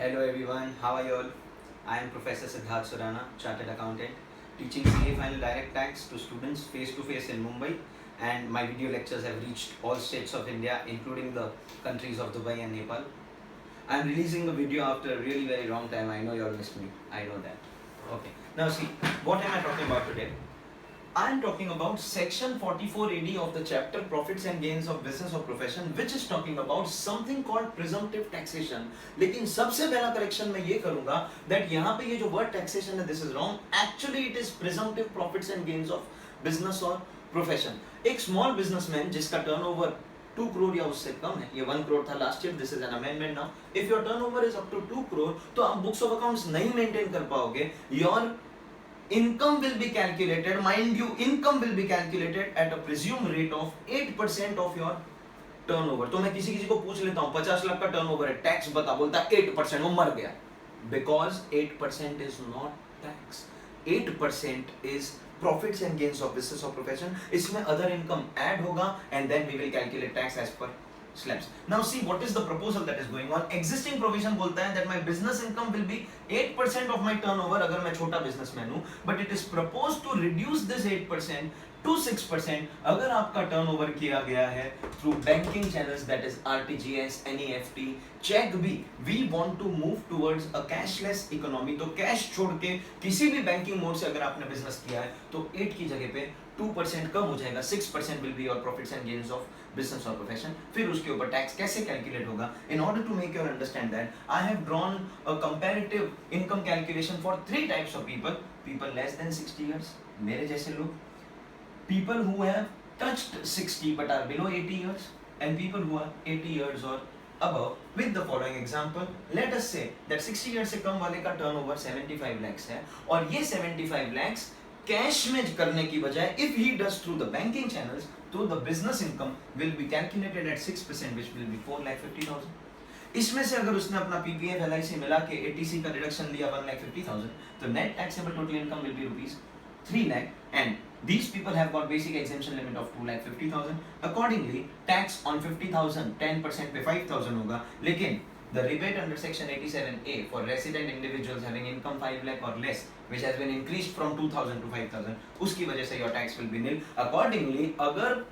Hello everyone, how are you all? I am Professor Siddharth Surana, Chartered Accountant, teaching CA Final Direct Tax to students face to face in Mumbai, and my video lectures have reached all states of India, including the countries of Dubai and Nepal. I am releasing a video after a really very long time. I know you all missed me. I know that. Okay. Now see, what am I talking about today? I am talking about section 44 AD of the chapter Profits and Gains of Business or Profession, which is talking about something called presumptive taxation. लेकिन सबसे पहला correction मैं ये करूँगा that यहाँ पे ये जो word taxation है, this is wrong. Actually, it is presumptive profits and gains of business or profession. एक small businessman जिसका turnover 2 crore या उससे कम है, ये 1 crore था last year, this is an amendment now. If your turnover is up to 2 crore, तो आप books of accounts नहीं maintain कर पाओगे. Your income will be calculated, mind you, income will be calculated at a presumed rate of 8% of your turnover. तो मैं किसी को पूछ लेता हूँ 50 लाख का टर्नओवर है, टैक्स बता, बोलता है 8%, वो मर गया. Because 8% is not tax. 8% is profits and gains of business or profession. इसमें other income add होगा and then we will calculate tax as per slabs. Now see what is the proposal that is going on. Existing provision बोलता है that my business income will be 8% of my turnover अगर मैं छोटा businessman हूँ, but it is proposed to reduce this 8% to 6% अगर आपका turnover किया गया है through banking channels, that is RTGS, NEFT, check भी. We want to move towards a cashless economy. तो cash छोड़ के किसी भी banking mode से अगर आपने business किया है तो 8 की जगह पे 2% कम हो जाएगा. 6% will be your profits and gains of business or profession. फिर उसके ऊपर टैक्स कैसे कैलकुलेट होगा? In order to make you understand that, I have drawn a comparative income calculation for 3 types of people. People less than 60 years, मेरे जैसे लोग, people who have touched 60 but are below 80 years, and people who are 80 years or above, with the following example. Let us say that 60 years से कम वाले का turnover 75 lakhs है, और ये 75 lakhs cash में करने की बजाय if he does through the banking channels, तो the business income will be calculated at 6%, which will be 4,50,000. इसमें से अगर उसने अपना PPF LIC मिला के ATC का डिडक्शन लिया 1,50,000, तो net taxable total income will be rupees 3 lakh, and these people have got basic exemption limit of 2,50,000. Accordingly, tax on 50,000 10% पे 5,000 होगा, लेकिन the rebate under section 87A for resident individuals having income 5 lakh or less, which has been increased from 2,000 to 5,000, उसकी वजह से your tax will be nil. Accordingly, अगर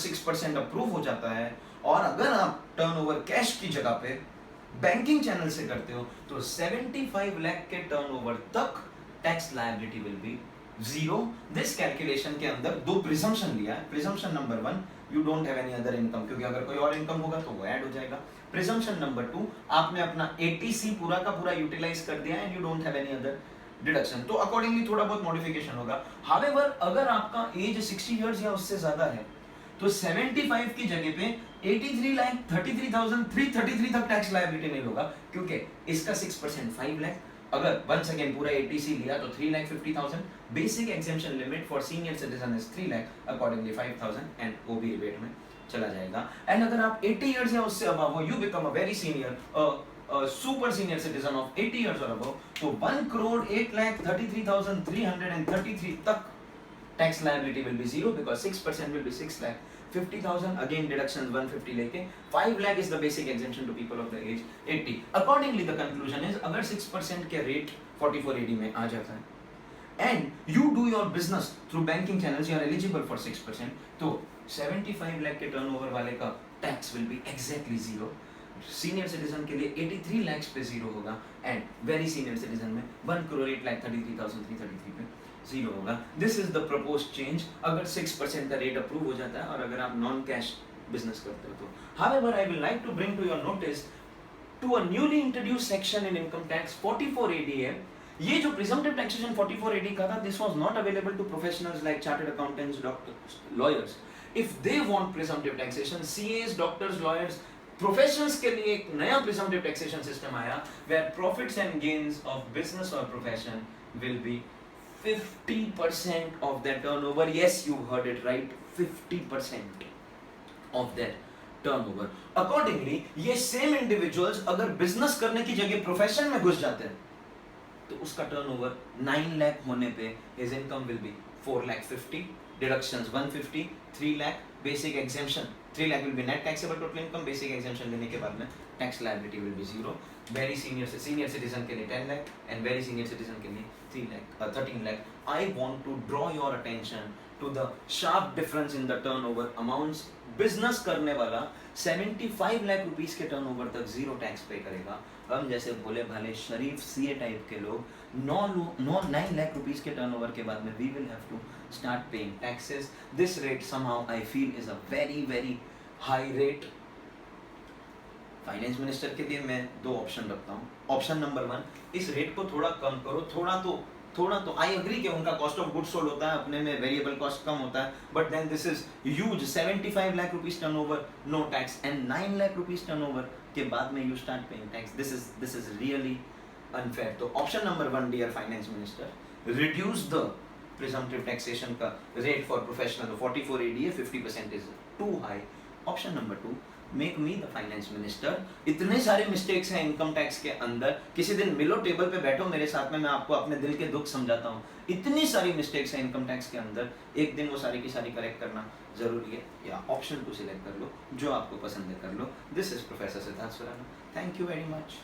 6% approve हो जाता है और अगर आप टर्नओवर कैश की जगह पे बैंकिंग चैनल से करते हो तो 75 लाख के टर्नओवर तक tax liability will be zero. This calculation के अंदर 2 प्रिजम्पशन लिया है. Presumption number 1, you don't have any other income, क्योंकि अगर कोई और इनकम होगा तो वो ऐड हो जाएगा. प्रिजम्पशन नंबर 2, आपने अपना ATC पूरा का पूरा यूटिलाइज कर दिया and you don't have any other deduction, तो अकॉर्डिंगली थोड़ा बहुत मॉडिफिकेशन होगा. हाउएवर अगर आपका एज 60 इयर्स या उससे ज्यादा है तो 75 की जगह पे 83,33,333 तक टैक्स लायबिलिटी नहीं होगा, क्योंकि इसका 6% 5 लाख, अगर वंस अगेन पूरा ATC लिया तो 3,50,000. Basic exemption limit for senior citizen is 3 lakh, accordingly 5,000 and वो भी रिबेट में चला जाएगा. एंड अगर आप 80 इयर्स या उससे अबव हो, you become a very senior super senior citizen of 80 years और अबव, तो 1,08,33,333 तक tax liability will be zero, because 6% will be 6,50,000. Again deductions 150 लेके 5 lakh is the basic exemption to people of the age 80. Accordingly the conclusion is अगर 6% के rate 44 AD में आ जाता है and you do your business through banking channels, you are eligible for 6%, तो 75 lakh के turnover वाले का tax will be exactly zero. Senior citizen के लिए 83 lakhs पे जीरो होगा एंड वेरी सीनियर सिटीजन में 1,08,33,333 पे जीरो होगा. This is the proposed change अगर 6% का रेट अप्रूव हो जाता है और अगर आप नॉन कैश बिजनेस करते हो तो. However I will like to bring to your notice to a newly introduced section in income tax 44 AD है. ये जो प्रिजम्पटिव टैक्सेशन 44 AD का था, this was not available to professionals like chartered accountants, doctors, lawyers. If they want presumptive taxation, CAs, doctors, lawyers, professionals के लिए एक नया presumptive taxation system आया where profits and gains of business और profession will be 50% of their turnover. Yes, you heard it right, 50% of their turnover. Accordingly, ये same individuals अगर business करने की जगह profession में घुस जाते हैं तो उसका turnover 9 lakh होने पे his income will be 4,50,000, deductions 150, 3 lakh, basic exemption 3 lakh will be net taxable total income, basic exemption लेने के बाद में tax liability will be 0. Very senior citizen के लिए 10 lakh and very senior citizen के लिए 13 lakh. I want to draw your attention to the sharp difference in the turnover amounts. Business करने वाला 75 लाख रुपीस के टर्नओवर तक 0 टैक्स पे करेगा. हम जैसे भोले भाले शरीफ सीए टाइप के लोग 9 लाख रुपीस के टर्नओवर के बाद में we will have to start paying taxes. This rate somehow I feel is a very high rate. Finance minister के लिए मैं 2 ऑप्शन रखता हूँ. ऑप्शन नंबर 1, इस रेट को थोड़ा कम करो. थोड़ा तो आई एग्री कि उनका कॉस्ट ऑफ गुड्स सोल्ड होता है, अपने में वेरिएबल कॉस्ट कम होता है, but then this is huge. 75 lakh rupees turnover no tax and 9 lakh rupees turnover के बाद में you start paying tax. This is really unfair. तो option number 1 dear finance minister, reduce the presumptive taxation का rate for professional. 44 ADA 50% is too high. Option number 2, make me the finance minister. इतने सारे mistakes हैं income tax के अंदर. किसी दिन मिलो, टेबल पे बैठो मेरे साथ में, मैं आपको अपने दिल के दुख समझाता हूँ. इतनी सारी मिस्टेक्स हैं इनकम टैक्स के अंदर, एक दिन वो सारी की सारी करेक्ट करना जरूरी है. या ऑप्शन 2 सिलेक्ट कर लो, जो आपको पसंद है कर लो. This is professor Siddharth Surana. Thank you very much.